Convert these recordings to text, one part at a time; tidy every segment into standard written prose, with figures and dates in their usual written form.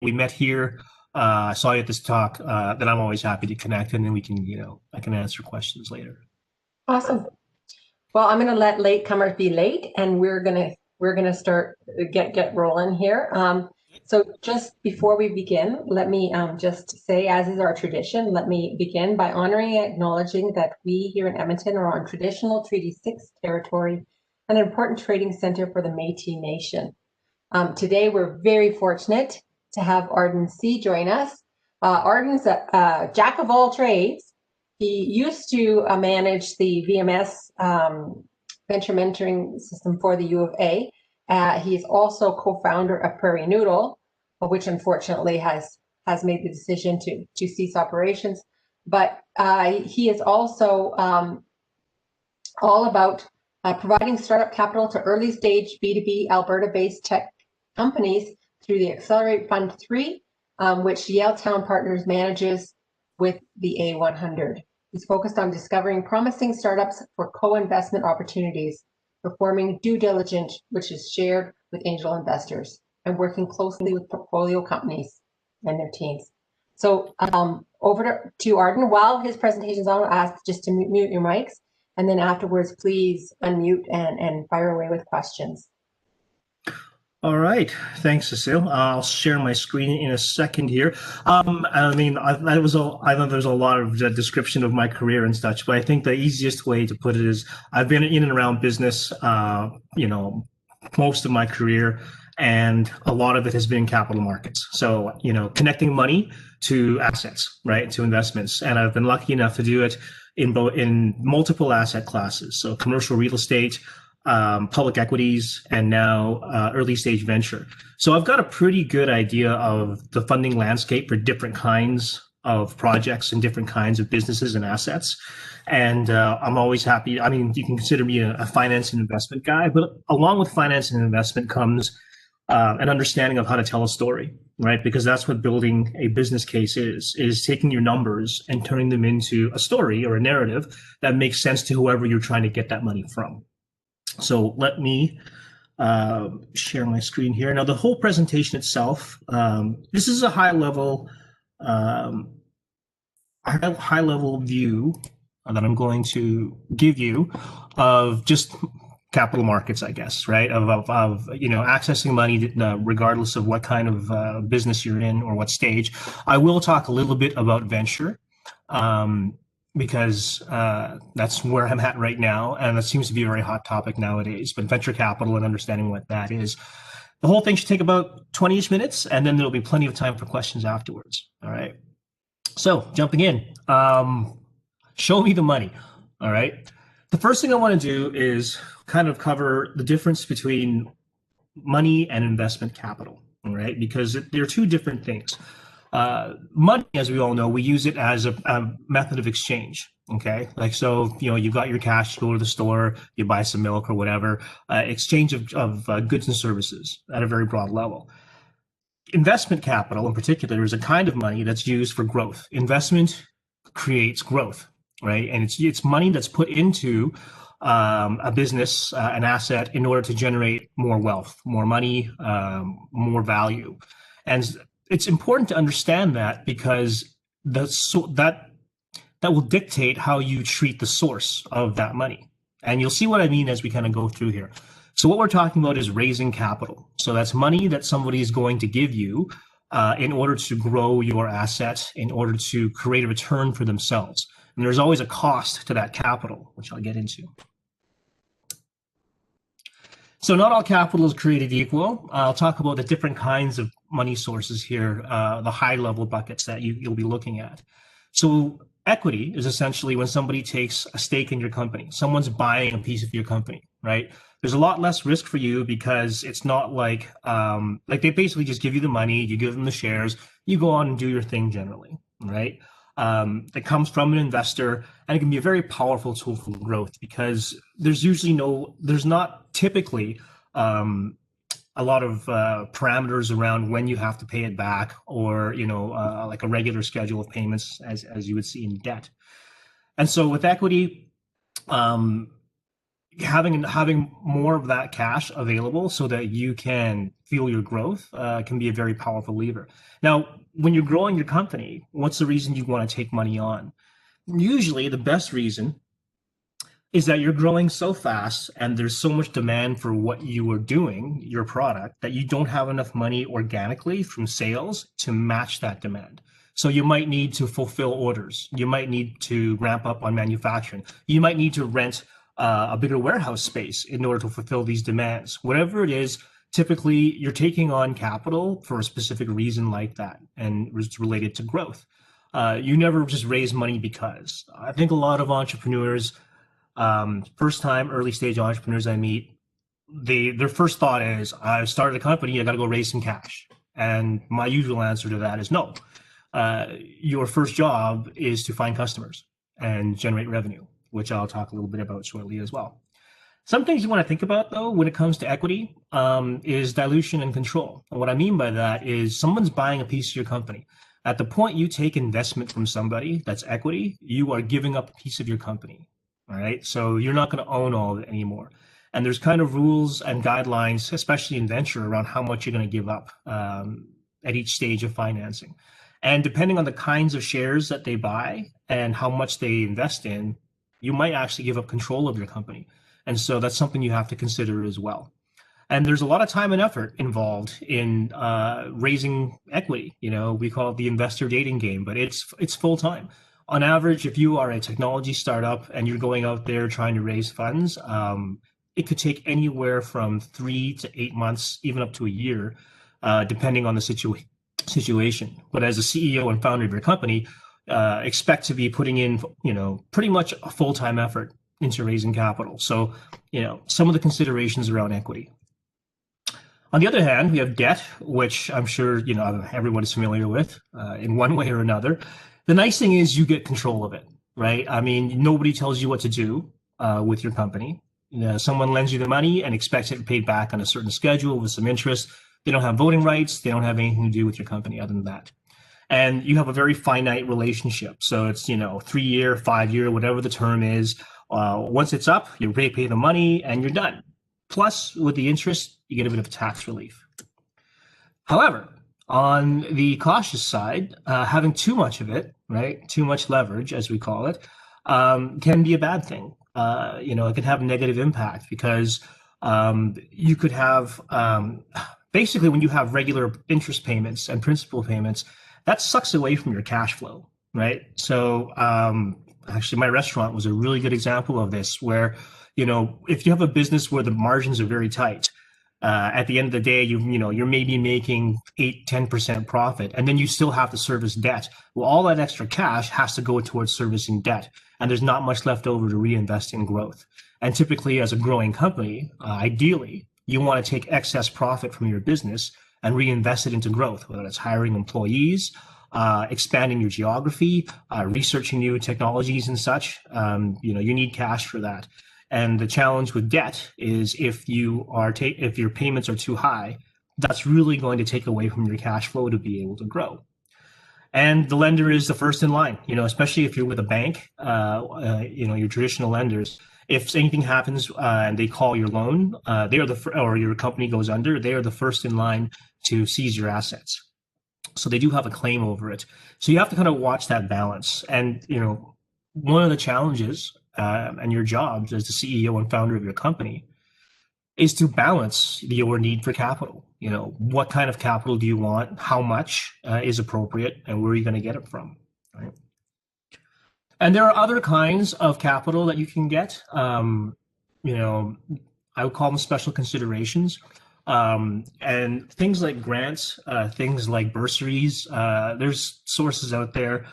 we met here. I saw you at this talk. Then I'm always happy to connect, and then we can, I can answer questions later. Awesome. Well, I'm going to let latecomers be late, and we're gonna start get rolling here. So just before we begin, let me just say, as is our tradition, let me begin by honoring and acknowledging that we here in Edmonton are on traditional Treaty 6 territory, an important trading center for the Métis Nation. Today, we're very fortunate to have Arden Tse join us. Arden's a jack of all trades. He used to manage the VMS venture mentoring system for the U of A. He's also co-founder of Prairie Noodle, which unfortunately has made the decision to cease operations. But he is also all about providing startup capital to early stage B2B Alberta-based tech companies through the Accelerate Fund 3, which Yaletown Partners manages with the A100. He's focused on discovering promising startups for co-investment opportunities, performing due diligence, which is shared with angel investors, and working closely with portfolio companies and their teams. So over to Arden. While his presentation is on, I'll ask just to mute your mics, and then afterwards, please unmute and fire away with questions. All right, thanks, Cecile. I'll share my screen in a second here. I know there's a lot of description of my career and such, but I think the easiest way to put it is I've been in and around business, most of my career, and a lot of it has been capital markets. So, connecting money to assets, right, to investments, and I've been lucky enough to do it in multiple asset classes. So, commercial real estate, public equities, and now early stage venture. So I've got a pretty good idea of the funding landscape for different kinds of projects and different kinds of businesses and assets. And I'm always happy. I mean, you can consider me a finance and investment guy, but along with finance and investment comes an understanding of how to tell a story, right? Because that's what building a business case is taking your numbers and turning them into a story or a narrative that makes sense to whoever you're trying to get that money from. So let me share my screen here. Now, the whole presentation itself, this is a high-level view that I'm going to give you of just capital markets, I guess, right? Of accessing money regardless of what kind of business you're in or what stage. I will talk a little bit about venture. Because that's where I'm at right now, and that seems to be a very hot topic nowadays. But venture capital and understanding what that is. The whole thing should take about 20-ish minutes, and then there'll be plenty of time for questions afterwards. All right. So jumping in, show me the money. All right. The first thing I want to do is kind of cover the difference between money and investment capital. All right, because they're two different things. Money, as we all know, we use it as a method of exchange. Okay, like so, you've got your cash, you go to the store, you buy some milk or whatever. Exchange of goods and services at a very broad level. Investment capital, in particular, is a kind of money that's used for growth. Investment creates growth, right? And it's money that's put into a business, an asset, in order to generate more wealth, more money, more value, and it's important to understand that because that will dictate how you treat the source of that money. And you'll see what I mean as we kind of go through here. So what we're talking about is raising capital. So that's money that somebody is going to give you in order to grow your asset, in order to create a return for themselves. And there's always a cost to that capital, which I'll get into. So not all capital is created equal. I'll talk about the different kinds of money sources here, the high-level buckets that you'll be looking at. So equity is essentially when somebody takes a stake in your company. Someone's buying a piece of your company, right? There's a lot less risk for you because it's not like they basically just give you the money, you give them the shares, you go on and do your thing generally, right? That comes from an investor, and it can be a very powerful tool for growth because there's not typically a lot of parameters around when you have to pay it back, or like a regular schedule of payments as you would see in debt. And so with equity, having more of that cash available so that you can fuel your growth can be a very powerful lever. Now, when you're growing your company, what's the reason you want to take money on? Usually, the best reason is that you're growing so fast and there's so much demand for what you are doing, your product, that you don't have enough money organically from sales to match that demand. So you might need to fulfill orders. You might need to ramp up on manufacturing. You might need to rent a bigger warehouse space in order to fulfill these demands. Whatever it is, typically you're taking on capital for a specific reason like that, and it's related to growth. You never just raise money because. I think a lot of entrepreneurs, first time early stage entrepreneurs I meet, their first thought is, I started a company, I got to go raise some cash. And my usual answer to that is no. Your first job is to find customers and generate revenue, which I'll talk a little bit about shortly as well. Some things you want to think about, though, when it comes to equity, is dilution and control. And what I mean by that is someone's buying a piece of your company. At the point you take investment from somebody that's equity, you are giving up a piece of your company. All right. So you're not going to own all of it anymore. And there's kind of rules and guidelines, especially in venture, around how much you're going to give up at each stage of financing. And depending on the kinds of shares that they buy and how much they invest in, you might actually give up control of your company. And so that's something you have to consider as well. And there's a lot of time and effort involved in raising equity. You know, we call it the investor dating game, but it's full time. On average, if you are a technology startup and you're going out there trying to raise funds, it could take anywhere from 3 to 8 months, even up to a year, depending on the situation. But as a CEO and founder of your company, expect to be putting in, pretty much a full-time effort into raising capital. So, some of the considerations around equity. On the other hand, we have debt, which I'm sure, everyone is familiar with in one way or another. The nice thing is you get control of it, right? I mean, nobody tells you what to do with your company. Someone lends you the money and expects it paid back on a certain schedule with some interest. They don't have voting rights. They don't have anything to do with your company other than that. And you have a very finite relationship. So it's, 3-year, 5-year, whatever the term is. Once it's up, you pay the money and you're done. Plus, with the interest, you get a bit of tax relief. However, on the cautious side, having too much of it, right, too much leverage, as we call it, can be a bad thing. It can have a negative impact because you could have, basically when you have regular interest payments and principal payments, that sucks away from your cash flow, right? So actually my restaurant was a really good example of this where, if you have a business where the margins are very tight, at the end of the day, you're maybe making 8-10% profit, and then you still have to service debt. Well, all that extra cash has to go towards servicing debt, and there's not much left over to reinvest in growth. And typically, as a growing company, ideally, you want to take excess profit from your business and reinvest it into growth, whether it's hiring employees, expanding your geography, researching new technologies and such. You need cash for that. And the challenge with debt is if your payments are too high, that's really going to take away from your cash flow to be able to grow. And the lender is the first in line, especially if you're with a bank, your traditional lenders. If anything happens and they call your loan, or your company goes under, they are the first in line to seize your assets. So they do have a claim over it. So you have to kind of watch that balance. And, one of the challenges and your jobs as the CEO and founder of your company is to balance your need for capital. What kind of capital do you want? How much is appropriate? And where are you going to get it from? Right? And there are other kinds of capital that you can get. I would call them special considerations. And things like grants, things like bursaries, there's sources out there.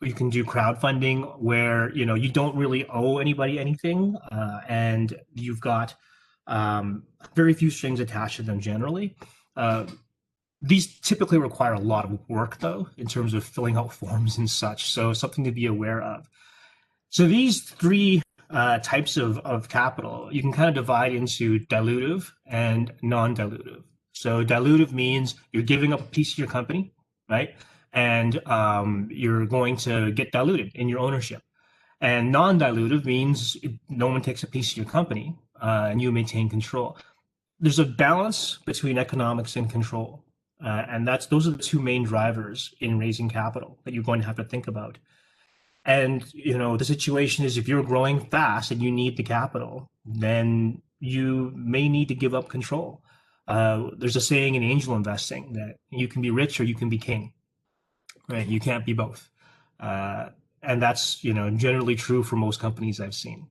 You can do crowdfunding where, you don't really owe anybody anything. And you've got very few strings attached to them generally. These typically require a lot of work, though, in terms of filling out forms and such. So something to be aware of. So these three types of capital, you can kind of divide into dilutive and non-dilutive. So dilutive means you're giving up a piece of your company, right? And you're going to get diluted in your ownership. And non-dilutive means no one takes a piece of your company and you maintain control. There's a balance between economics and control. And those are the two main drivers in raising capital that you're going to have to think about. And the situation is, if you're growing fast and you need the capital, then you may need to give up control. There's a saying in angel investing that you can be rich or you can be king, right? You can't be both. And that's generally true for most companies I've seen.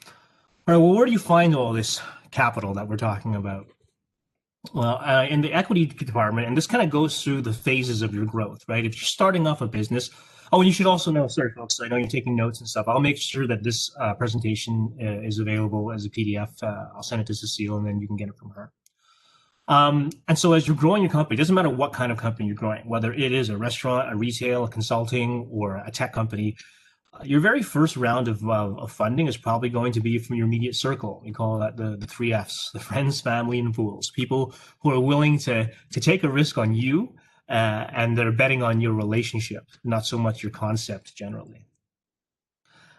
All right, well, where do you find all this capital that we're talking about? Well, in the equity department, and this kind of goes through the phases of your growth, right? If you're starting off a business, oh, and you should also know, sorry, folks, I know you're taking notes and stuff. I'll make sure that this presentation is available as a PDF. I'll send it to Cecile, and then you can get it from her. And so as you're growing your company, it doesn't matter what kind of company you're growing, whether it is a restaurant, a retail, a consulting, or a tech company. Your very first round of funding is probably going to be from your immediate circle. We call that the three Fs: the friends, family, and fools. People who are willing to take a risk on you, and they're betting on your relationship, not so much your concept generally.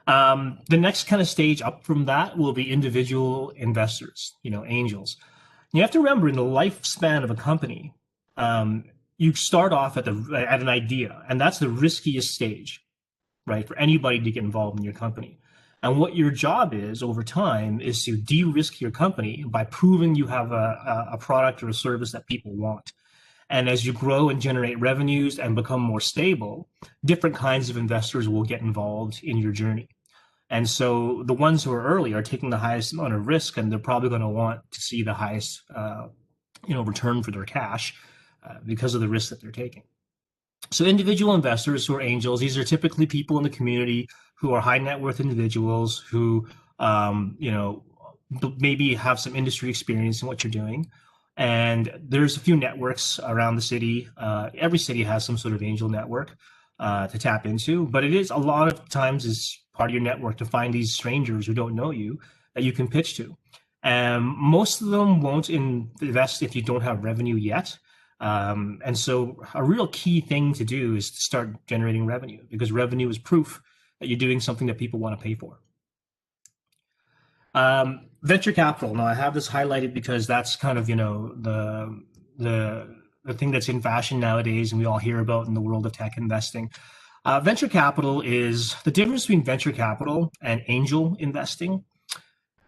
The next kind of stage up from that will be individual investors, angels. You have to remember, in the lifespan of a company, you start off at an idea, and that's the riskiest stage, right, for anybody to get involved in your company. And what your job is over time is to de-risk your company by proving you have a product or a service that people want. And as you grow and generate revenues and become more stable, different kinds of investors will get involved in your journey. And so the ones who are early are taking the highest amount of risk, and they're probably going to want to see the highest return for their cash because of the risk that they're taking. So individual investors who are angels, these are typically people in the community who are high net worth individuals who, maybe have some industry experience in what you're doing. And there's a few networks around the city. Every city has some sort of angel network to tap into, but it is a lot of times is part of your network to find these strangers who don't know you that you can pitch to. And most of them won't invest if you don't have revenue yet. And so a real key thing to do is to start generating revenue, because revenue is proof that you're doing something that people want to pay for. Venture capital. Now I have this highlighted because that's kind of, the thing that's in fashion nowadays and we all hear about in the world of tech investing. Venture capital is the difference between venture capital and angel investing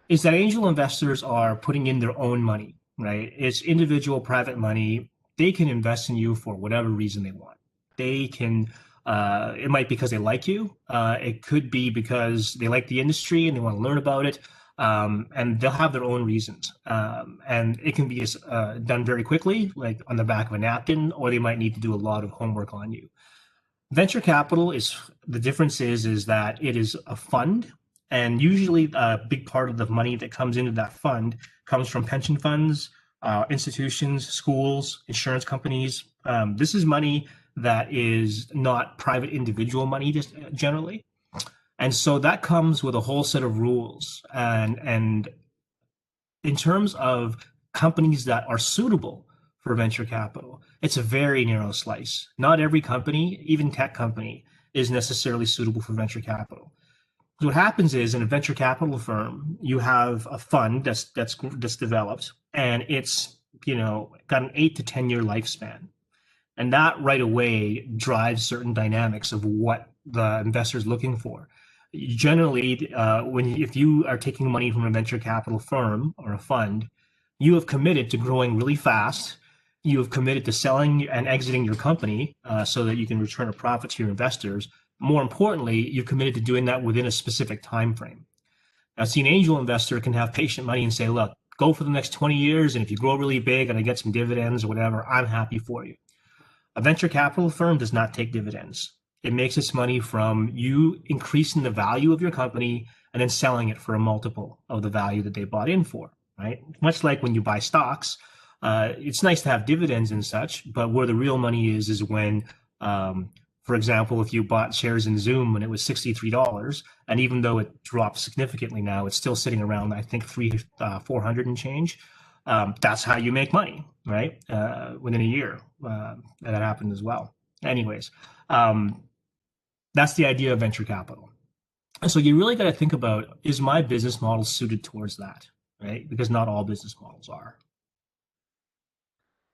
is that angel investors are putting in their own money, right? It's individual private money. They can invest in you for whatever reason they want. They can, it might be because they like you. It could be because they like the industry and they want to learn about it. And they'll have their own reasons. And it can be done very quickly, like on the back of a napkin, or they might need to do a lot of homework on you. Venture capital the difference is that it is a fund, and usually a big part of the money that comes into that fund comes from pension funds, institutions, schools, insurance companies. This is money that is not private individual money just generally. And so that comes with a whole set of rules. And in terms of companies that are suitable for venture capital, it's a very narrow slice. Not every company, even tech company, is necessarily suitable for venture capital. So what happens is, in a venture capital firm, you have a fund that's developed, and it's got an 8 to 10 year lifespan, and that right away drives certain dynamics of what the investor is looking for. Generally, if you are taking money from a venture capital firm or a fund, you have committed to growing really fast. You have committed to selling and exiting your company so that you can return a profit to your investors. More importantly, you've committed to doing that within a specific time frame. Now, see, an angel investor can have patient money and say, look, go for the next 20 years, and if you grow really big and I get some dividends or whatever, I'm happy for you. A venture capital firm does not take dividends. It makes its money from you increasing the value of your company and then selling it for a multiple of the value that they bought in for, right? Much like when you buy stocks, it's nice to have dividends and such, but where the real money is when, for example, if you bought shares in Zoom when it was $63, and even though it dropped significantly now, it's still sitting around, I think, 400 and change. That's how you make money, right? Within a year, that happened as well. Anyways, That's the idea of venture capital. And so you really got to think about, is my business model suited towards that, right? Because not all business models are.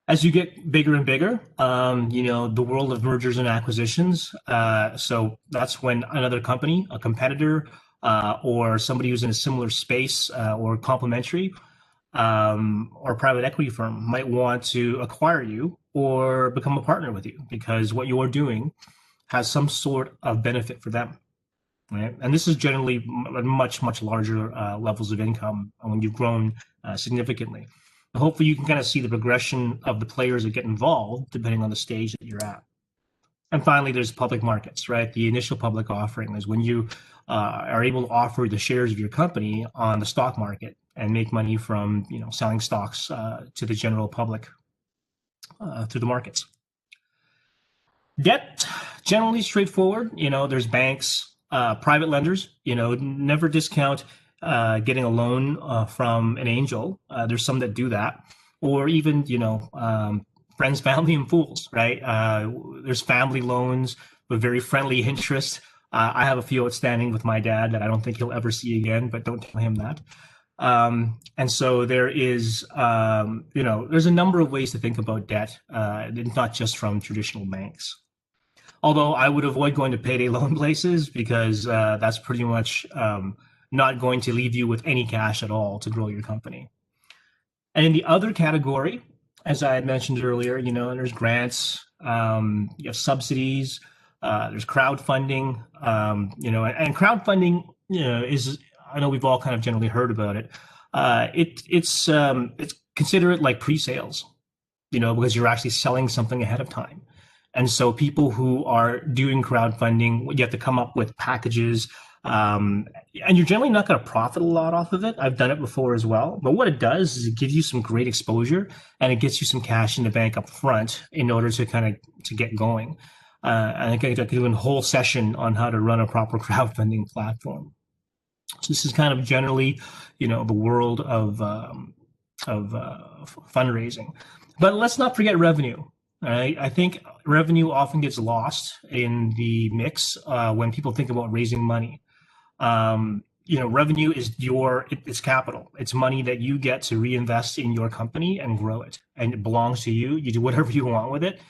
As you get bigger and bigger, the world of mergers and acquisitions. So that's when another company, a competitor, or somebody who's in a similar space or complementary, or a private equity firm might want to acquire you or become a partner with you because what you're doing has some sort of benefit for them. Right? And this is generally much, much larger levels of income when you've grown significantly. Hopefully you can kind of see the progression of the players that get involved depending on the stage that you're at. And finally, there's public markets, right? The initial public offering is when you are able to offer the shares of your company on the stock market and make money from selling stocks to the general public through the markets. Debt, generally straightforward. There's banks, private lenders. Never discount getting a loan from an angel. There's some that do that, or even friends, family, and fools. Right? There's family loans with very friendly interest. I have a few outstanding with my dad that I don't think he'll ever see again, but don't tell him that. And so there is, there's a number of ways to think about debt, not just from traditional banks. Although I would avoid going to payday loan places because that's pretty much not going to leave you with any cash at all to grow your company. And in the other category, as I had mentioned earlier, there's grants, you have subsidies, there's crowdfunding, and crowdfunding, is, I know we've all kind of generally heard about it. It's consider it like pre-sales, because you're actually selling something ahead of time. And so people who are doing crowdfunding, you have to come up with packages, and you're generally not going to profit a lot off of it. I've done it before as well. But what it does is it gives you some great exposure and it gets you some cash in the bank up front in order to to get going. And I can do a whole session on how to run a proper crowdfunding platform. So this is kind of generally, the world of fundraising. But let's not forget revenue. All right. I think revenue often gets lost in the mix when people think about raising money. Revenue is it's capital. It's money that you get to reinvest in your company and grow it. And it belongs to you. You do whatever you want with it.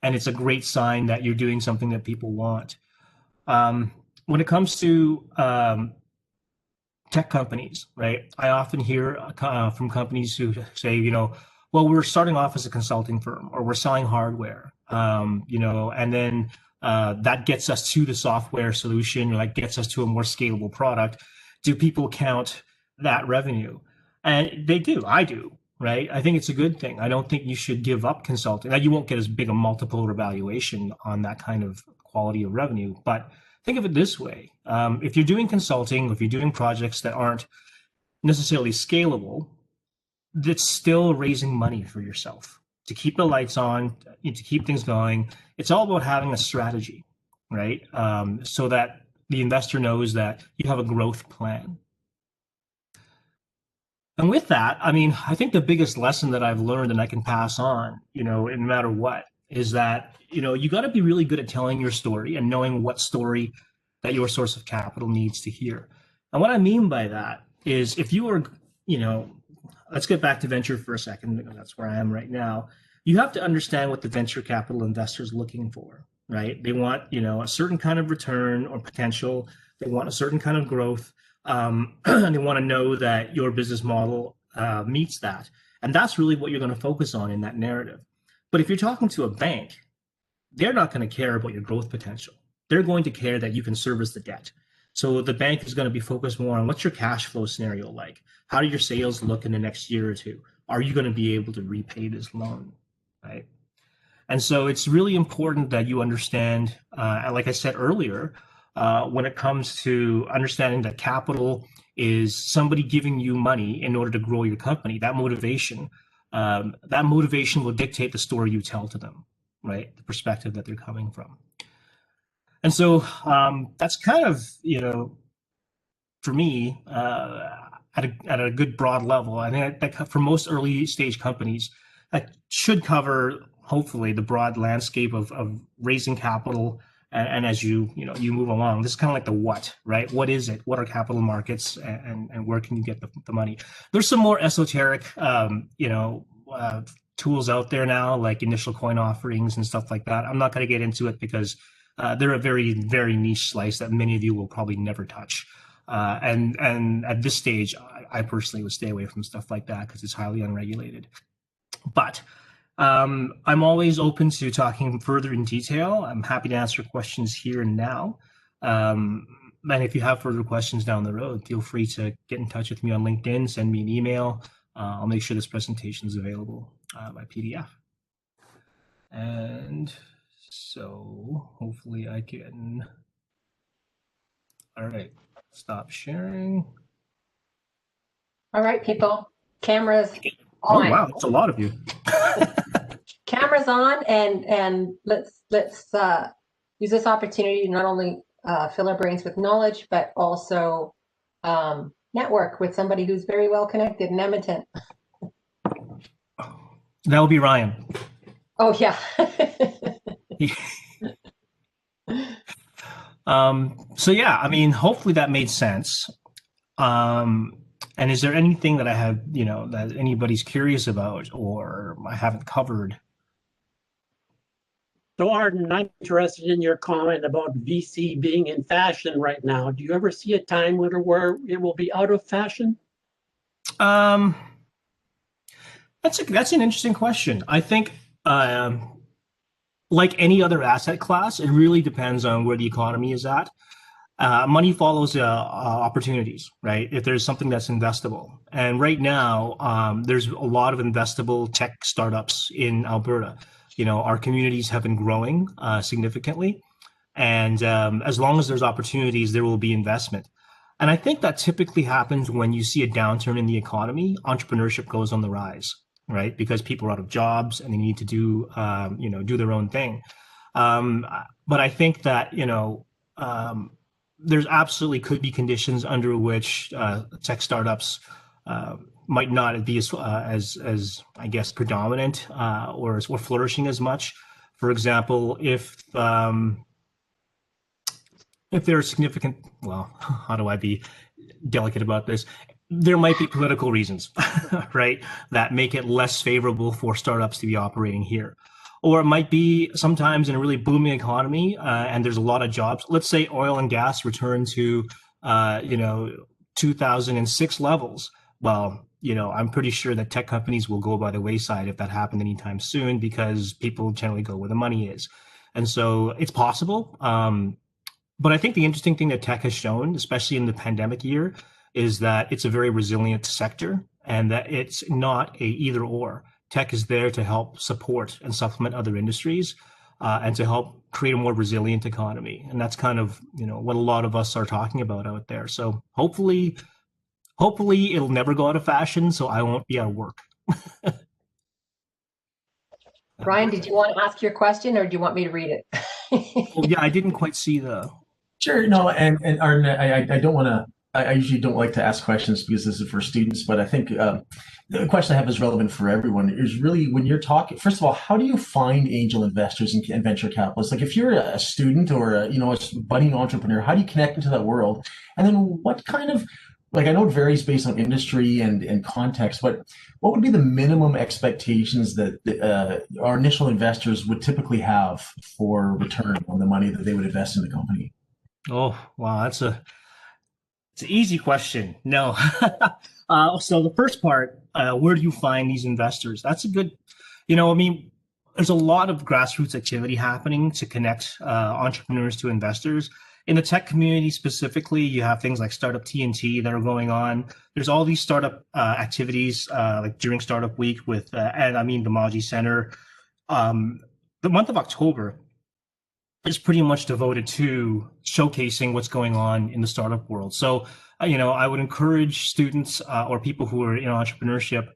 And it's a great sign that you're doing something that people want. When it comes to tech companies, right? I often hear from companies who say, well, we're starting off as a consulting firm or we're selling hardware, and then that gets us to the software solution, or that gets us to a more scalable product. Do people count that revenue? And they do. I do, right? I think it's a good thing. I don't think you should give up consulting. Now, you won't get as big a multiple or valuation on that kind of quality of revenue, but think of it this way. If you're doing consulting, if you're doing projects that aren't necessarily scalable, that's still raising money for yourself to keep the lights on, to keep things going. It's all about having a strategy, right? So that the investor knows that you have a growth plan. And with that, I think the biggest lesson that I've learned and I can pass on, no matter what, is that, you got to be really good at telling your story and knowing what story that your source of capital needs to hear. And what I mean by that is if you are, let's get back to venture for a second, because that's where I am right now. You have to understand what the venture capital investor is looking for, right? They want, a certain kind of return or potential. They want a certain kind of growth. And they want to know that your business model meets that. And that's really what you're going to focus on in that narrative. But if you're talking to a bank, they're not going to care about your growth potential. They're going to care that you can service the debt. So the bank is going to be focused more on what's your cash flow scenario like? How do your sales look in the next year or two? Are you going to be able to repay this loan, right? And so it's really important that you understand, like I said earlier, when it comes to understanding that capital is somebody giving you money in order to grow your company, that motivation will dictate the story you tell to them, right? The perspective that they're coming from. And so that's kind of, for me, at a good broad level. I think that for most early stage companies, that should cover, hopefully, the broad landscape of raising capital And as you move along, this is kind of like the what, right? What is it? What are capital markets, and where can you get the money? There's some more esoteric, tools out there now, like initial coin offerings and stuff like that. I'm not going to get into it because they're a very, very niche slice that many of you will probably never touch. And at this stage, I personally would stay away from stuff like that because it's highly unregulated. But I'm always open to talking further in detail. I'm happy to answer questions here and now. And if you have further questions down the road, feel free to get in touch with me on LinkedIn, send me an email. I'll make sure this presentation is available by PDF. And so hopefully I can, all right, stop sharing. All right, people, cameras Oh, on. wow, that's a lot of you. Cameras on, and let's use this opportunity to not only fill our brains with knowledge, but also network with somebody who's very well connected in Edmonton. That would be Ryan. Oh, yeah. So yeah, I mean, hopefully that made sense. And is there anything that I have, that anybody's curious about or I haven't covered? So Arden, I'm interested in your comment about VC being in fashion right now. Do you ever see a time where it will be out of fashion? That's an interesting question. I think, like any other asset class, it really depends on where the economy is at. Money follows opportunities, right? If there's something that's investable. And right now, there's a lot of investable tech startups in Alberta. Our communities have been growing significantly. And as long as there's opportunities, there will be investment. And I think that typically happens when you see a downturn in the economy, entrepreneurship goes on the rise, right? Because people are out of jobs and they need to do their own thing. But I think that, there's absolutely could be conditions under which tech startups might not be as I guess predominant or flourishing as much. For example, if there are significant, well, how do I be delicate about this? There might be political reasons, right, that make it less favorable for startups to be operating here. Or it might be sometimes in a really booming economy and there's a lot of jobs. Let's say oil and gas return to, 2006 levels. Well, I'm pretty sure that tech companies will go by the wayside if that happened anytime soon because people generally go where the money is. And so it's possible. But I think the interesting thing that tech has shown, especially in the pandemic year, is that it's a very resilient sector and that it's not a either or. Tech is there to help support and supplement other industries and to help create a more resilient economy. And that's kind of, what a lot of us are talking about out there. So hopefully it'll never go out of fashion, so I won't be out of work. Ryan, did you want to ask your question or do you want me to read it? Oh, yeah, I didn't quite see the... Sure, no, and Arden, I don't want to, I usually don't like to ask questions because this is for students, but I think the question I have is relevant for everyone. Is really when you're talking, first of all, how do you find angel investors and venture capitalists? Like if you're a student or a budding entrepreneur, how do you connect into that world? And then what kind of, like I know it varies based on industry and context, but what would be the minimum expectations that our initial investors would typically have for return on the money that they would invest in the company? Oh, wow, it's an easy question. No. So the first part, where do you find these investors? That's a good, there's a lot of grassroots activity happening to connect entrepreneurs to investors. In the tech community specifically, you have things like Startup TNT that are going on. There's all these startup activities like during Startup Week with, the Maji Center. The month of October is pretty much devoted to showcasing what's going on in the startup world. So, I would encourage students or people who are in entrepreneurship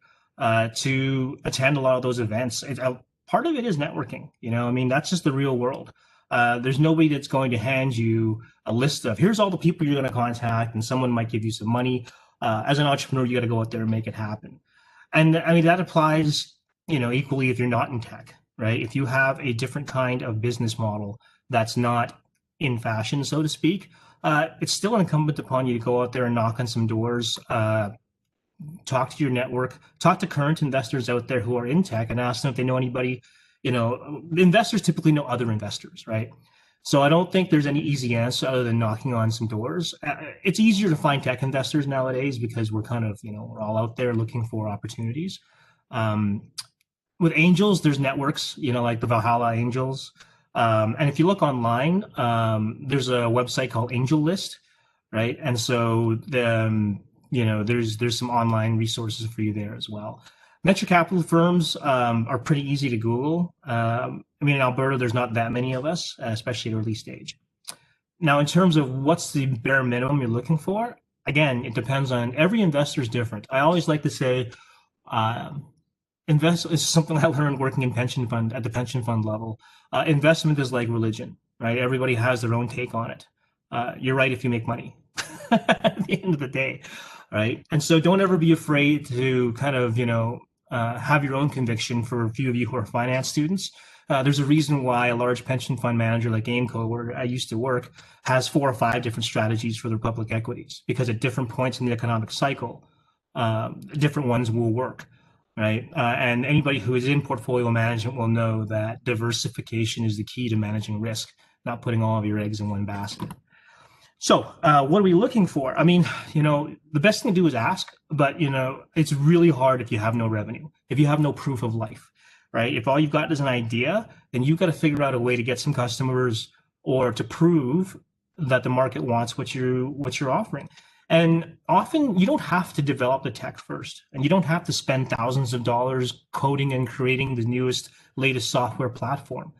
to attend a lot of those events. Part of it is networking. That's just the real world. There's nobody that's going to hand you a list of here's all the people you're going to contact, and someone might give you some money. As an entrepreneur, you got to go out there and make it happen. And that applies, equally if you're not in tech, right? If you have a different kind of business model that's not in fashion, so to speak, it's still incumbent upon you to go out there and knock on some doors, talk to your network, talk to current investors out there who are in tech and ask them if they know anybody. Investors typically know other investors, right? So I don't think there's any easy answer other than knocking on some doors. It's easier to find tech investors nowadays because we're kind of, we're all out there looking for opportunities. With angels, there's networks, like the Valhalla Angels. And if you look online, there's a website called Angel List, right? And so there's some online resources for you there as well. Venture capital firms are pretty easy to Google. In Alberta, there's not that many of us, especially at early stage. Now, in terms of what's the bare minimum you're looking for, again, it depends on every investor is different. I always like to say, invest is something I learned working in at the pension fund level. Investment is like religion, right? Everybody has their own take on it. You're right if you make money at the end of the day, right? And so don't ever be afraid to kind of, have your own conviction. For a few of you who are finance students, there's a reason why a large pension fund manager like AIMCo, where I used to work, has 4 or 5 different strategies for their public equities, because at different points in the economic cycle, different ones will work, right? And anybody who is in portfolio management will know that diversification is the key to managing risk, not putting all of your eggs in one basket. So what are we looking for? The best thing to do is ask, but, it's really hard if you have no revenue, if you have no proof of life, right? If all you've got is an idea, then you've got to figure out a way to get some customers or to prove that the market wants what you're offering. And often you don't have to develop the tech first, and you don't have to spend thousands of dollars coding and creating the newest, latest software platform.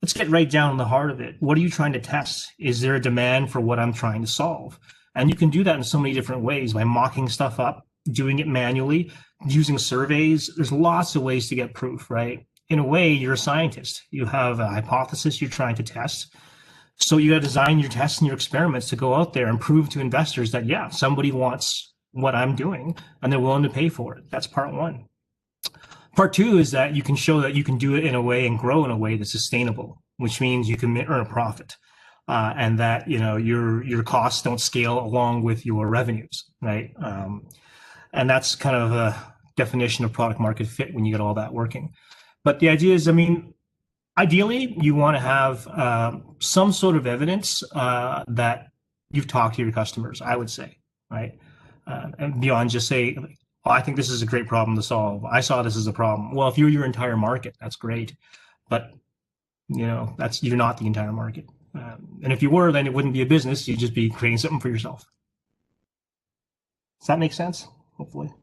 Let's get right down in the heart of it. What are you trying to test? Is there a demand for what I'm trying to solve? And you can do that in so many different ways, by mocking stuff up, doing it manually, using surveys. There's lots of ways to get proof, right? In a way, you're a scientist. You have a hypothesis you're trying to test. So you got to design your tests and your experiments to go out there and prove to investors that, yeah, somebody wants what I'm doing and they're willing to pay for it. That's part one. Part two is that you can show that you can do it in a way and grow in a way that's sustainable, which means you can earn a profit, and that your costs don't scale along with your revenues, right? And that's kind of a definition of product market fit when you get all that working. But the idea is, ideally, you want to have some sort of evidence that you've talked to your customers, I would say, right? And beyond just say, oh, I think this is a great problem to solve. I saw this as a problem. Well, if you're your entire market, that's great. But, you're not the entire market. And if you were, then it wouldn't be a business. You'd just be creating something for yourself. Does that make sense? Hopefully.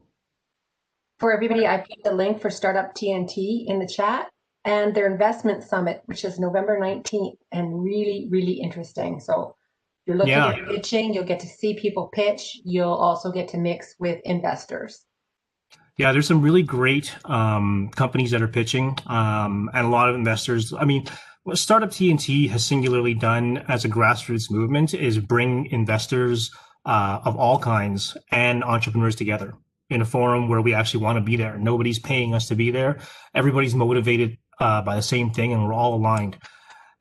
For everybody, I put the link for Startup TNT in the chat, and their investment summit, which is November 19th, and really, really interesting. So if you're looking at pitching, you'll get to see people pitch. You'll also get to mix with investors. Yeah, there's some really great companies that are pitching, and a lot of investors. What Startup TNT has singularly done as a grassroots movement is bring investors of all kinds and entrepreneurs together in a forum where we actually want to be there. Nobody's paying us to be there. Everybody's motivated by the same thing, and we're all aligned.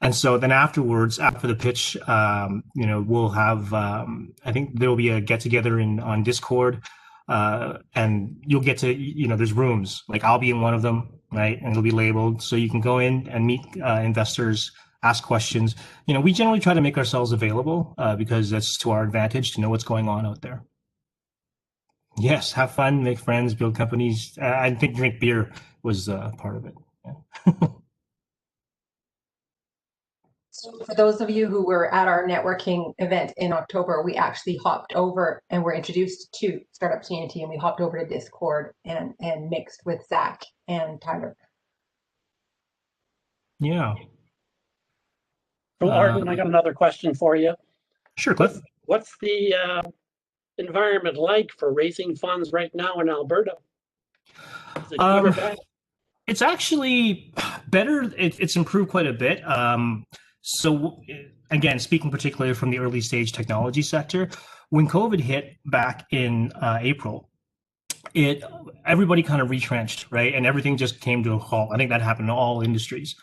And so then afterwards, after the pitch, we'll have, I think there'll be a get together on Discord, and you'll get to, there's rooms, like I'll be in one of them, right? And it'll be labeled, so you can go in and meet investors, ask questions. We generally try to make ourselves available because that's to our advantage to know what's going on out there. Yes, have fun, make friends, build companies. I think drink beer was part of it. Yeah. So for those of you who were at our networking event in October, we actually hopped over and were introduced to Startup TNT, and we hopped over to Discord and mixed with Zach and Tyler. Yeah. So Arden, I got another question for you. Sure, Cliff. What's the environment like for raising funds right now in Alberta? Is it good or bad? It's actually better. It's improved quite a bit. So again, speaking particularly from the early stage technology sector, when COVID hit back in April, everybody kind of retrenched, right? And everything just came to a halt. I think that happened in all industries.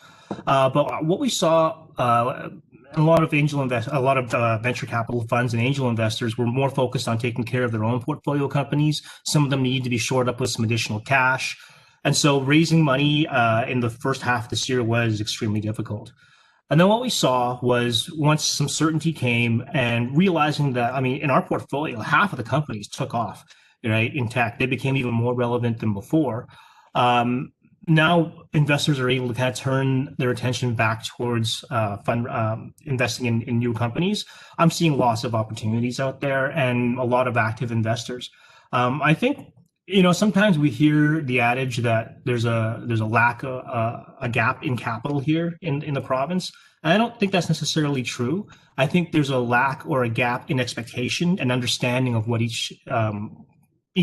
But what we saw, a lot of venture capital funds and angel investors were more focused on taking care of their own portfolio companies. Some of them need to be shored up with some additional cash. And so raising money in the first half of this year was extremely difficult. And then what we saw was once some certainty came and realizing that, I mean, in our portfolio, half of the companies took off, right, in tech. They became even more relevant than before. Now investors are able to kind of turn their attention back towards investing in new companies. I'm seeing lots of opportunities out there and a lot of active investors. I think, sometimes we hear the adage that there's a lack of a gap in capital here in the province. And I don't think that's necessarily true. I think there's a lack or a gap in expectation and understanding of what each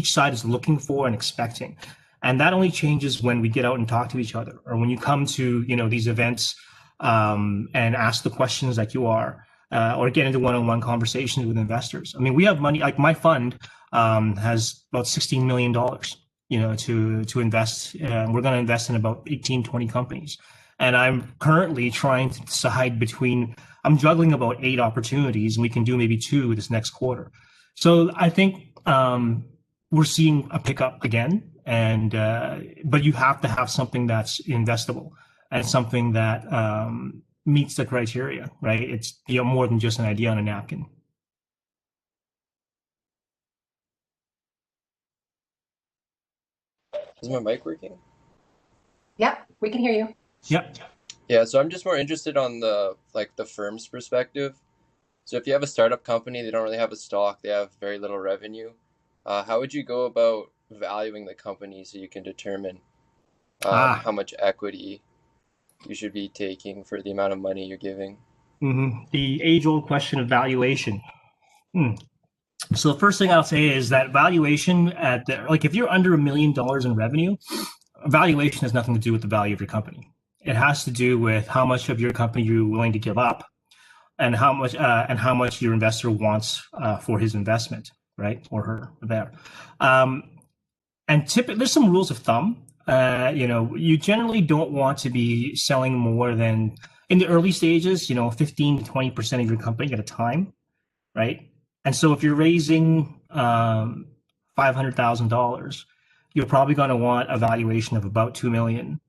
side is looking for and expecting. And that only changes when we get out and talk to each other, or when you come to these events and ask the questions like you are, or get into one-on-one conversations with investors. I mean, we have money. Like my fund has about $16 million, to invest. We're going to invest in about 18, 20 companies. And I'm currently trying to decide I'm juggling about 8 opportunities, and we can do maybe 2 this next quarter. So I think we're seeing a pickup again. And but you have to have something that's investable and something that meets the criteria, right? It's more than just an idea on a napkin. Is my mic working? Yep, we can hear you. Yep. Yeah, so I'm just more interested on the firm's perspective. So if you have a startup company, they don't really have a stock, they have very little revenue. How would you go about valuing the company so you can determine how much equity you should be taking for the amount of money you're giving? Mm-hmm. The age-old question of valuation. So the first thing I'll say is that valuation if you're under $1 million in revenue, valuation has nothing to do with the value of your company. It has to do with how much of your company you're willing to give up, and how much your investor wants for his investment, right, or her there. And typically, there's some rules of thumb. You generally don't want to be selling more than, in the early stages, 15 to 20% of your company at a time, right? And so if you're raising $500,000, you're probably going to want a valuation of about $2 million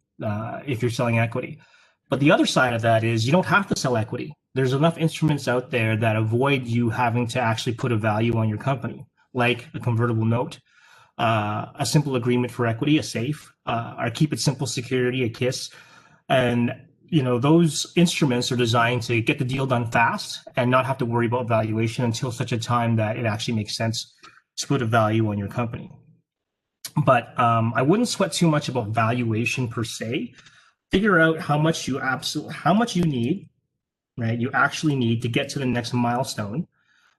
if you're selling equity. But the other side of that is you don't have to sell equity. There's enough instruments out there that avoid you having to actually put a value on your company, like a convertible note, a simple agreement for equity, a SAFE, or keep it simple security, a KISS. And those instruments are designed to get the deal done fast and not have to worry about valuation until such a time that it actually makes sense to put a value on your company. But I wouldn't sweat too much about valuation per se. Figure out how much you need, right? You actually need to get to the next milestone,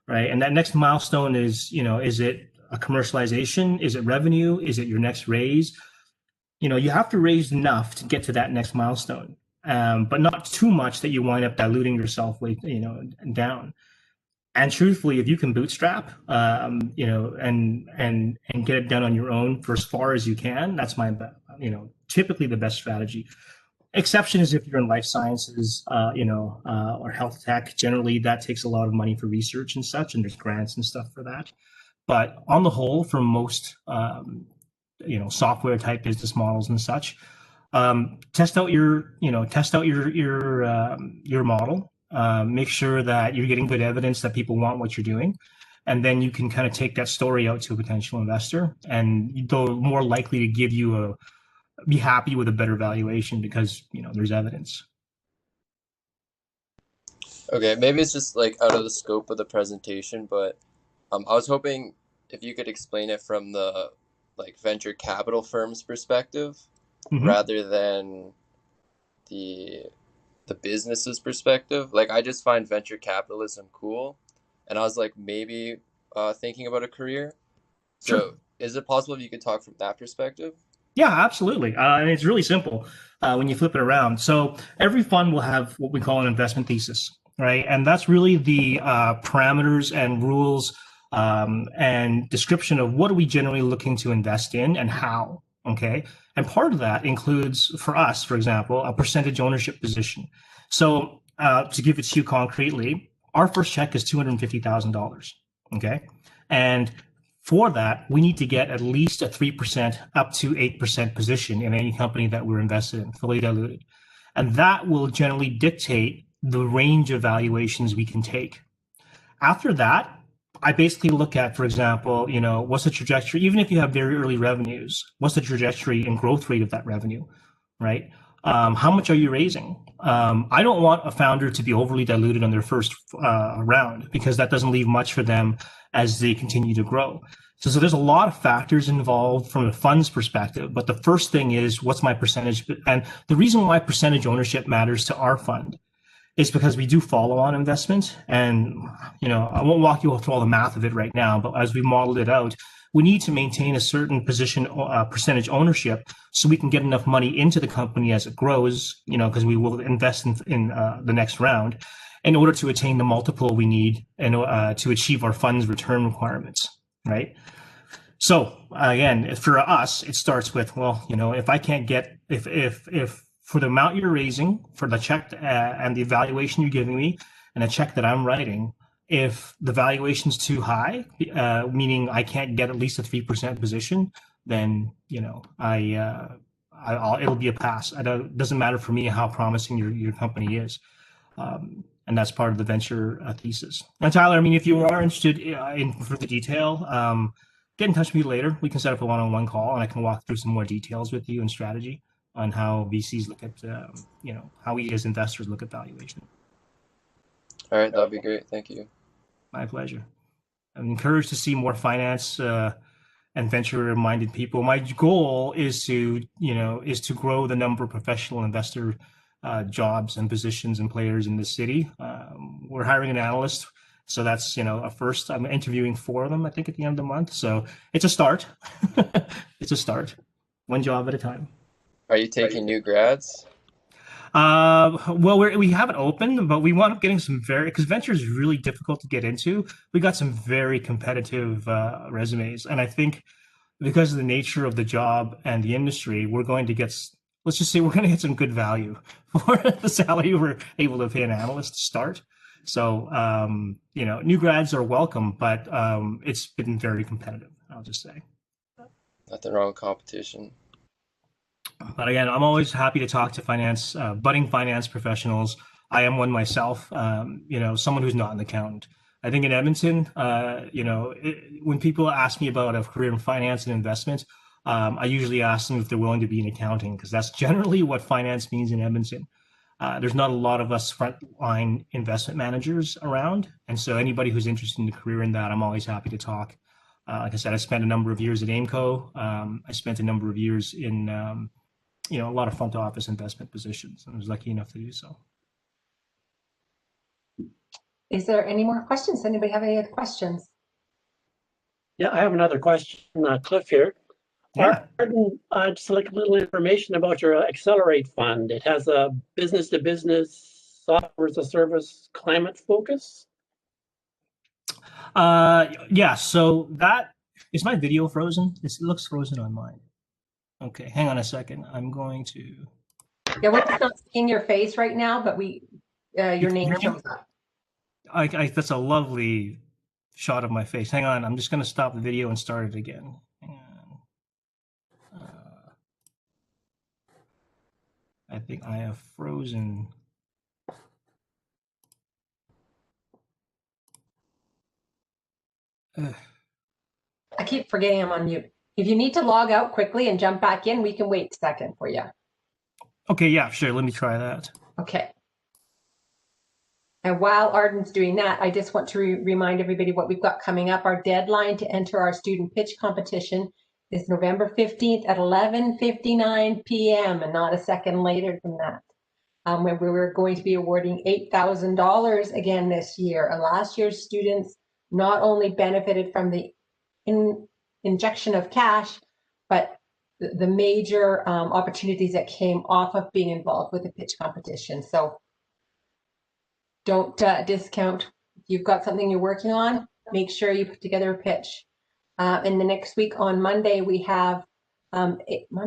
right? And that next milestone is, is it a commercialization? Is it revenue? Is it your next raise? You have to raise enough to get to that next milestone, but not too much that you wind up diluting yourself down. And truthfully, if you can bootstrap, and get it done on your own for as far as you can, that's typically the best strategy. Exception is if you're in life sciences, or health tech. Generally, that takes a lot of money for research and such, and there's grants and stuff for that. But on the whole, for most, software type business models and such, test out your model. Make sure that you're getting good evidence that people want what you're doing, and then you can kind of take that story out to a potential investor, and they're more likely to be happy with a better valuation because there's evidence. Okay, maybe it's just out of the scope of the presentation, but I was hoping if you could explain it from the venture capital firm's perspective, mm-hmm. rather than the business's perspective. I just find venture capitalism cool, and I was maybe thinking about a career. So sure. Is it possible if you could talk from that perspective? Yeah, absolutely. And it's really simple when you flip it around. So every fund will have what we call an investment thesis, right? And that's really the parameters and rules and description of what are we generally looking to invest in and how, okay? And part of that includes, for us, for example, a percentage ownership position. So to give it to you concretely, our first check is $250,000. Okay. And for that, we need to get at least a 3% up to 8% position in any company that we're invested in, fully diluted. And that will generally dictate the range of valuations we can take. After that, I basically look at, for example, what's the trajectory, even if you have very early revenues, what's the trajectory and growth rate of that revenue, right? How much are you raising? I don't want a founder to be overly diluted on their first round, because that doesn't leave much for them as they continue to grow. So there's a lot of factors involved from a fund's perspective, but the first thing is, what's my percentage? And the reason why percentage ownership matters to our fund is because we do follow on investment. And, I won't walk you through all the math of it right now, but as we modeled it out, we need to maintain a certain percentage ownership so we can get enough money into the company as it grows, because we will invest in the next round in order to attain the multiple we need and to achieve our fund's return requirements, right? So again, for us, it starts with, well, if I can't get, if for the amount you're raising, for the check and the valuation you're giving me, and a check that I'm writing, if the valuation's too high, meaning I can't get at least a 3% position, then it'll be a pass. It doesn't matter for me how promising your company is, and that's part of the venture thesis. Now, Tyler, if you are interested in further detail, get in touch with me later. We can set up a one-on-one call, and I can walk through some more details with you and strategy on how VCs look at, how we as investors look at valuation. All right, that'd be great. Thank you. My pleasure. I'm encouraged to see more finance and venture-minded people. My goal is to grow the number of professional investor jobs and positions and players in the city. We're hiring an analyst, so that's a first. I'm interviewing 4 of them, I think, at the end of the month. So it's a start. It's a start, one job at a time. Are you taking new grads? Well, we haven't opened, but we wound up getting some because venture is really difficult to get into. We got some very competitive resumes, and I think because of the nature of the job and the industry, we're going to get, let's just say, we're going to get some good value for the salary we're able to pay an analyst to start. So, new grads are welcome, but it's been very competitive, I'll just say. Nothing wrong with competition. But again, I'm always happy to talk to budding finance professionals. I am one myself, someone who's not an accountant. I think in Edmonton, when people ask me about a career in finance and investment, I usually ask them if they're willing to be in accounting, because that's generally what finance means in Edmonton. There's not a lot of us frontline investment managers around. And so anybody who's interested in a career in that, I'm always happy to talk. Like I said, I spent a number of years at AIMCo. I spent a number of years in a lot of front office investment positions, and I was lucky enough to do so. Is there any more questions? Anybody have any other questions? Yeah, I have another question, Cliff here. Yeah. Arden, just like a little information about your Accelerate fund. It has a business-to-business software as a service climate focus. Yeah, so that is my video frozen. It looks frozen on mine. Okay, hang on a second. I'm going to. Yeah, we're just not seeing your face right now, but your name shows up. That's a lovely shot of my face. Hang on, I'm just going to stop the video and start it again. Hang on. I think I have frozen. I keep forgetting I'm on mute. If you need to log out quickly and jump back in, we can wait a second for you. Okay, yeah, sure. Let me try that. Okay. And while Arden's doing that, I just want to remind everybody what we've got coming up. Our deadline to enter our student pitch competition is November 15th at 11:59 p.m. and not a second later than that. When we're going to be awarding $8,000 again this year. And last year's students not only benefited from the injection of cash, but the major opportunities that came off of being involved with the pitch competition. So don't discount. If you've got something you're working on, make sure you put together a pitch. And the next week on Monday, we have HLH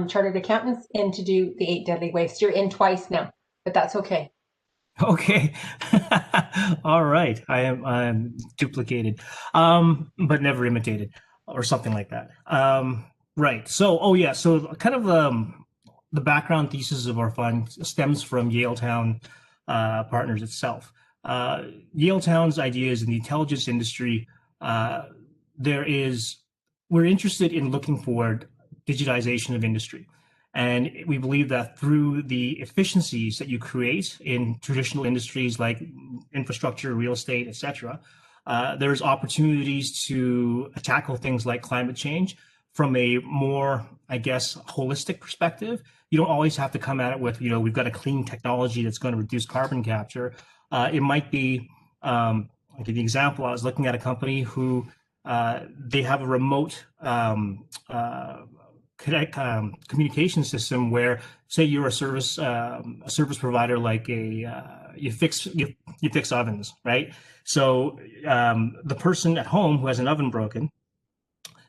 Chartered Accountants in to do the 8 Deadly Wastes. You're in twice now. but that's okay. Okay. All right. I'm duplicated, but never imitated or something like that. Right. So, oh yeah. So kind of the background thesis of our fund stems from Yaletown Partners itself. Yaletown's idea is in the intelligence industry. Uh, there is, we're interested in looking for digitization of industry. And we believe that through the efficiencies that you create in traditional industries like infrastructure, real estate, et cetera, there's opportunities to tackle things like climate change from a more, I guess, holistic perspective. You don't always have to come at it with, we've got a clean technology that's going to reduce carbon capture. It might be, I'll give you an example. I was looking at a company who they have a remote communication system where, say, you're a service provider, like you fix ovens, right? So the person at home who has an oven broken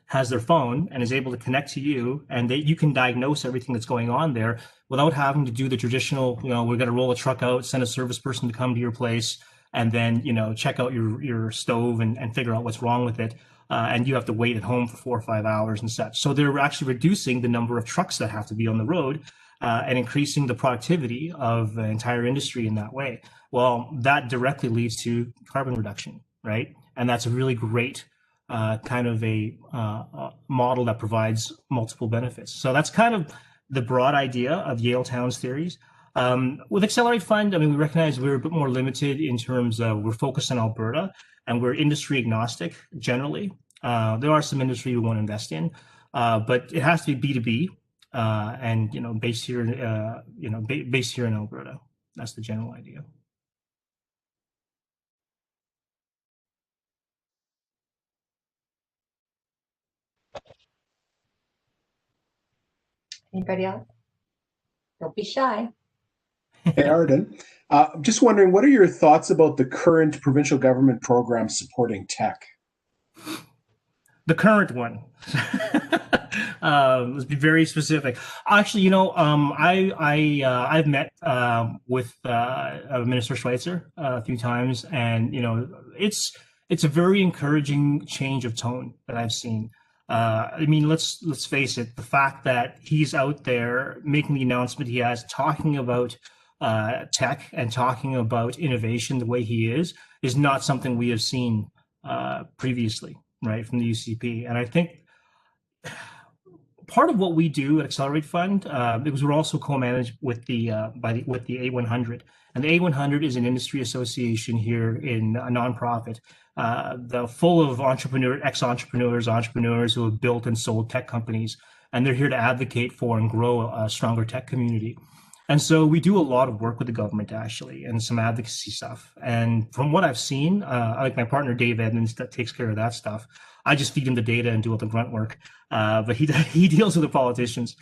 has their phone and is able to connect to you, and you can diagnose everything that's going on there without having to do the traditional, we're going to roll a truck out, send a service person to come to your place, and then, check out your stove and figure out what's wrong with it. And you have to wait at home for 4 or 5 hours and such. So they're actually reducing the number of trucks that have to be on the road and increasing the productivity of the entire industry in that way. Well, that directly leads to carbon reduction, right? And that's a really great kind of a model that provides multiple benefits. So that's kind of the broad idea of Yaletown's theories. With Accelerate Fund, we recognize we're a bit more limited in terms of we're focused on Alberta and we're industry agnostic generally. There are some industry we want to invest in, but it has to be B2B and based here, based here in Alberta. That's the general idea. Anybody else? Don't be shy. Hey, Arden. Just wondering, what are your thoughts about the current provincial government program supporting tech? The current one. Let's be very specific. Actually, I've met with Minister Schweitzer a few times, and it's a very encouraging change of tone that I've seen. Let's face it, the fact that he's out there making the announcement he has, talking about tech and talking about innovation the way he is not something we have seen previously, right, from the UCP. And I think part of what we do at Accelerate Fund, because we're also co-managed with the with the A100, and the A100 is an industry association here in a nonprofit, full of entrepreneurs who have built and sold tech companies, and they're here to advocate for and grow a stronger tech community. And so we do a lot of work with the government, actually, and some advocacy stuff. And from what I've seen, like my partner Dave Edmonds that takes care of that stuff. I just feed him the data and do all the grunt work, but he deals with the politicians.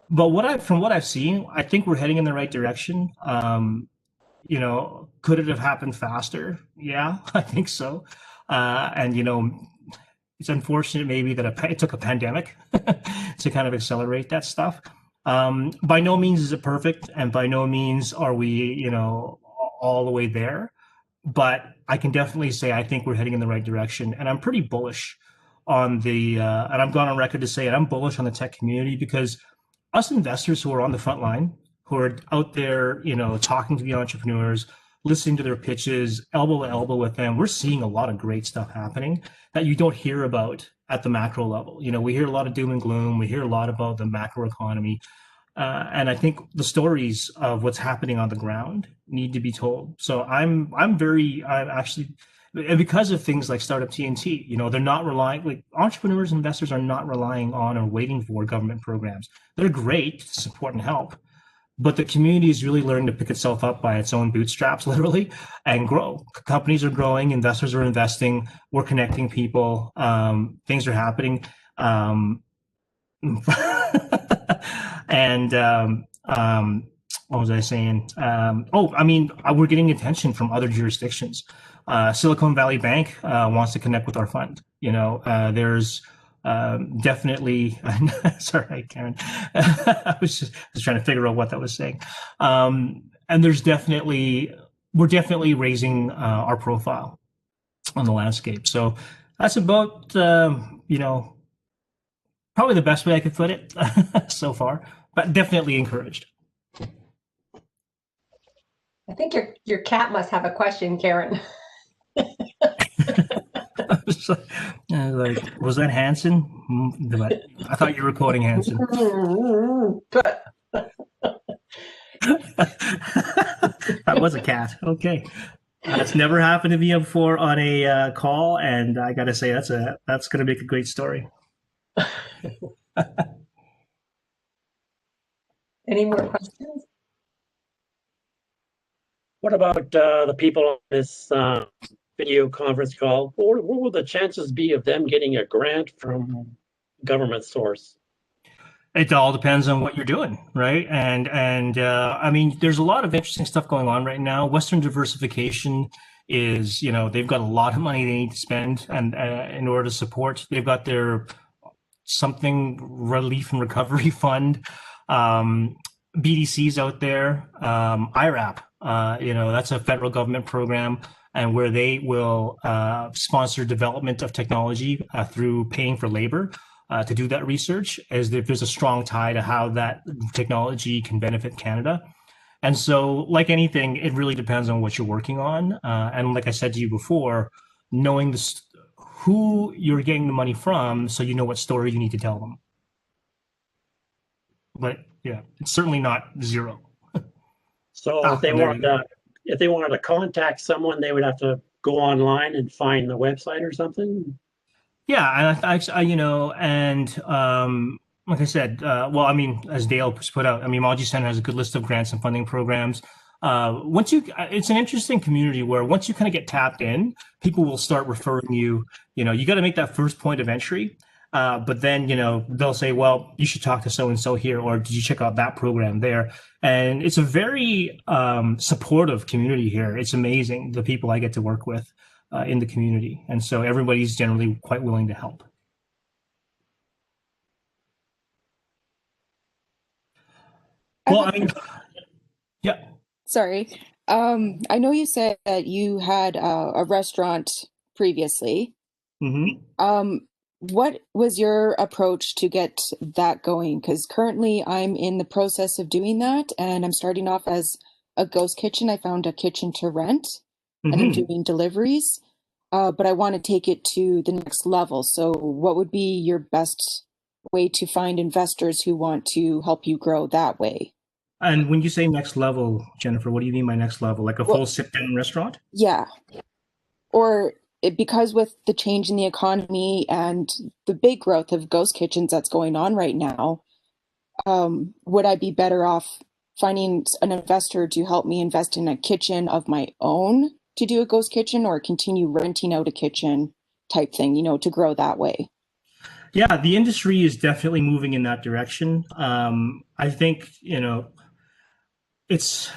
But from what I've seen, I think we're heading in the right direction. Could it have happened faster? Yeah, I think so. And it's unfortunate maybe that it took a pandemic to kind of accelerate that stuff. By no means is it perfect, and by no means are we, all the way there. But I can definitely say I think we're heading in the right direction, and I'm pretty bullish on and I've gone on record to say it, I'm bullish on the tech community, because us investors who are on the front line, who are out there, talking to the entrepreneurs, listening to their pitches, elbow to elbow with them, we're seeing a lot of great stuff happening that you don't hear about at the macro level. We hear a lot of doom and gloom. We hear a lot about the macro economy. And I think the stories of what's happening on the ground need to be told. So I'm actually, and because of things like Startup TNT, they're not relying, like entrepreneurs, investors are not relying on or waiting for government programs. They're great to support and help, but the community is really learning to pick itself up by its own bootstraps, literally, and grow. Companies are growing, investors are investing, we're connecting people, things are happening. And what was I saying? We're getting attention from other jurisdictions. Silicon Valley Bank wants to connect with our fund. There's definitely. Sorry, Karen. I was just trying to figure out what that was saying. and we're definitely raising our profile on the landscape. So that's about probably the best way I could put it so far, but definitely encouraged. I think your cat must have a question, Karen. Was that Hanson? But I thought you were quoting Hanson. That was a cat. Okay. That's never happened to me before on a call, and I got to say that's going to make a great story. Any more questions? What about the people on this video conference call? What will the chances be of them getting a grant from government source? It all depends on what you're doing, right? And I mean, there's a lot of interesting stuff going on right now. Western diversification is, they've got a lot of money they need to spend, and in order to support, they've got their something relief and recovery fund, BDCs out there, IRAP. That's a federal government program, and where they will sponsor development of technology through paying for labor. To do that research, as if there's a strong tie to how that technology can benefit Canada. And so, like anything, it really depends on what you're working on. And like I said to you before, knowing who you're getting the money from, so you know what story you need to tell them. But yeah, it's certainly not zero. So if they wanted to contact someone, they would have to go online and find the website or something. Yeah, and like I said, as Dale put out, Maji Center has a good list of grants and funding programs. It's an interesting community where once you kind of get tapped in, people will start referring you. You got to make that first point of entry, but then they'll say, well, you should talk to so and so here, or did you check out that program there? And it's a very supportive community here. It's amazing the people I get to work with in the community, and so everybody's generally quite willing to help. Well, yeah. Sorry. I know you said that you had a restaurant previously. Mm-hmm. What was your approach to get that going? Because currently I'm in the process of doing that, and I'm starting off as a ghost kitchen. I found a kitchen to rent, and I'm doing deliveries, but I want to take it to the next level. So what would be your best way to find investors who want to help you grow that way? And when you say next level, Jennifer, what do you mean by next level? Like a full sit-down restaurant? Yeah. Or because with the change in the economy and the big growth of ghost kitchens that's going on right now, would I be better off finding an investor to help me invest in a kitchen of my own to do a ghost kitchen, or continue renting out a kitchen type thing, to grow that way? Yeah, the industry is definitely moving in that direction. I think, it's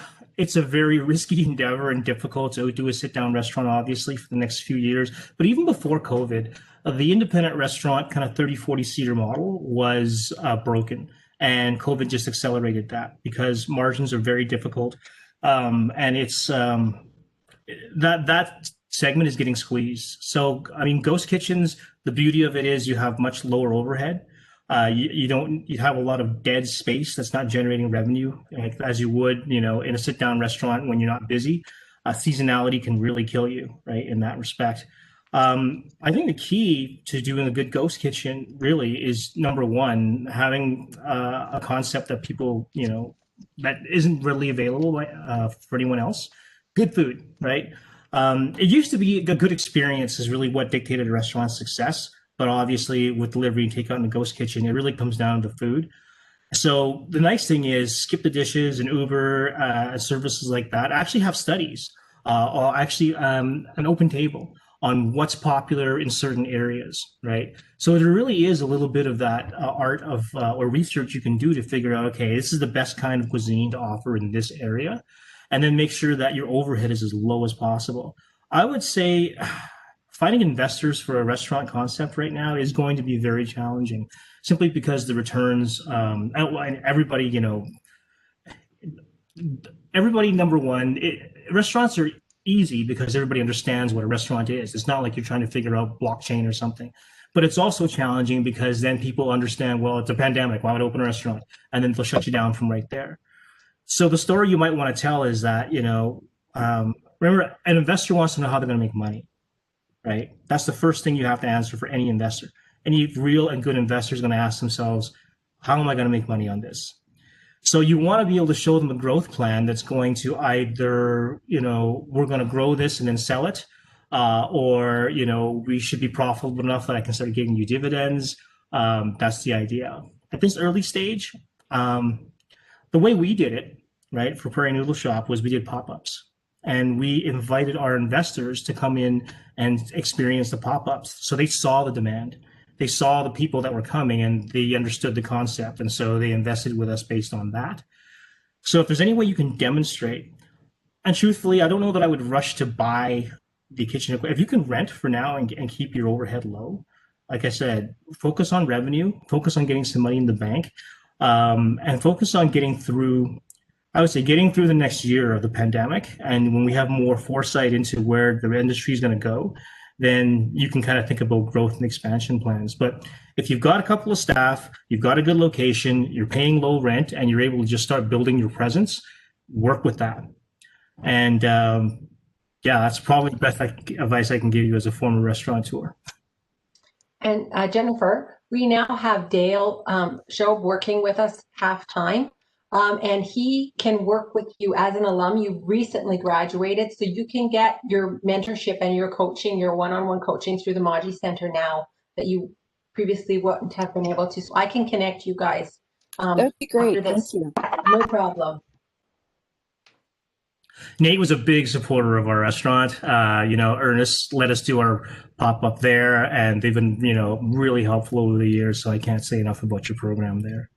a very risky endeavor and difficult to do a sit-down restaurant, obviously, for the next few years. But even before COVID, the independent restaurant kind of 30, 40-seater model was broken. And COVID just accelerated that because margins are very difficult. And it's that segment is getting squeezed. So, ghost kitchens, the beauty of it is you have much lower overhead. You have a lot of dead space that's not generating revenue, like, as you would, in a sit-down restaurant when you're not busy. Seasonality can really kill you, right, in that respect. I think the key to doing a good ghost kitchen really is, number one, having a concept that people, that isn't readily available for anyone else. Good food, right? It used to be a good experience is really what dictated a restaurant's success. But obviously with delivery and takeout in the ghost kitchen, it really comes down to food. So the nice thing is Skip the Dishes and Uber services like that actually have studies or actually an open table on what's popular in certain areas, right? So there really is a little bit of that art of or research you can do to figure out, okay, this is the best kind of cuisine to offer in this area, and then make sure that your overhead is as low as possible. I would say finding investors for a restaurant concept right now is going to be very challenging, simply because the returns, everybody, everybody, number one, restaurants are easy because everybody understands what a restaurant is. It's not like you're trying to figure out blockchain or something. But it's also challenging because then people understand, well, it's a pandemic. Why would I open a restaurant? And then they'll shut you down from right there. So the story you might want to tell is that, remember, an investor wants to know how they're going to make money, right? That's the first thing you have to answer for any investor. Any real and good investor is going to ask themselves, how am I going to make money on this? So you want to be able to show them a growth plan that's going to either, we're going to grow this and then sell it, or, we should be profitable enough that I can start giving you dividends. That's the idea. At this early stage, the way we did it, right, for Prairie Noodle Shop was we did pop-ups. And we invited our investors to come in and experience the pop-ups. So they saw the demand. They saw the people that were coming and they understood the concept. And so they invested with us based on that. So if there's any way you can demonstrate, and truthfully, I don't know that I would rush to buy the kitchen equipment. If you can rent for now and keep your overhead low, like I said, focus on revenue, focus on getting some money in the bank, and focus on getting through the next year of the pandemic. And when we have more foresight into where the industry is going to go, then you can kind of think about growth and expansion plans. But if you've got a couple of staff, you've got a good location, you're paying low rent, and you're able to just start building your presence, work with that. And that's probably the best advice I can give you as a former restaurateur. And Jennifer, we now have Dale Show working with us half-time. And he can work with you as an alum. You recently graduated, so you can get your mentorship and your coaching, your one-on-one coaching through the Maji Center now that you previously wouldn't have been able to. So I can connect you guys. That'd be great. Thank you. No problem. Nate was a big supporter of our restaurant. Ernest let us do our pop-up there, and they've been, really helpful over the years. So I can't say enough about your program there.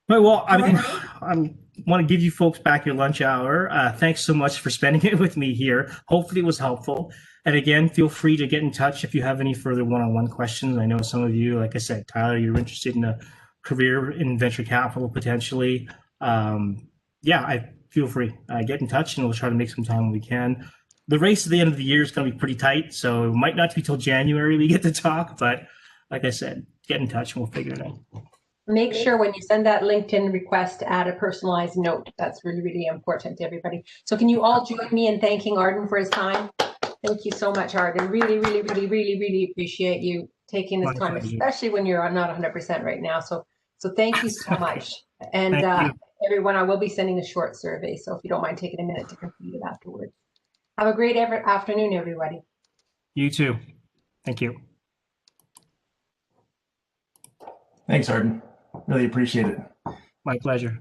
Right, well, I want to give you folks back your lunch hour. Thanks so much for spending it with me here. Hopefully it was helpful. And again, feel free to get in touch if you have any further one-on-one questions. I know some of you, like I said, Tyler, you're interested in a career in venture capital potentially. I feel free. Get in touch and we'll try to make some time when we can. The race at the end of the year is going to be pretty tight, so it might not be till January we get to talk. But like I said, get in touch and we'll figure it out. Make sure when you send that LinkedIn request to add a personalized note. That's really, really important to everybody. So can you all join me in thanking Arden for his time? Thank you so much, Arden. Really, really, really, really, really appreciate you taking this time, especially when you're not 100% right now. So thank you so much. And everyone, I will be sending a short survey. So if you don't mind taking a minute to complete it afterwards. Have a great afternoon, everybody. You too. Thank you. Thanks, Arden. Really appreciate it. My pleasure.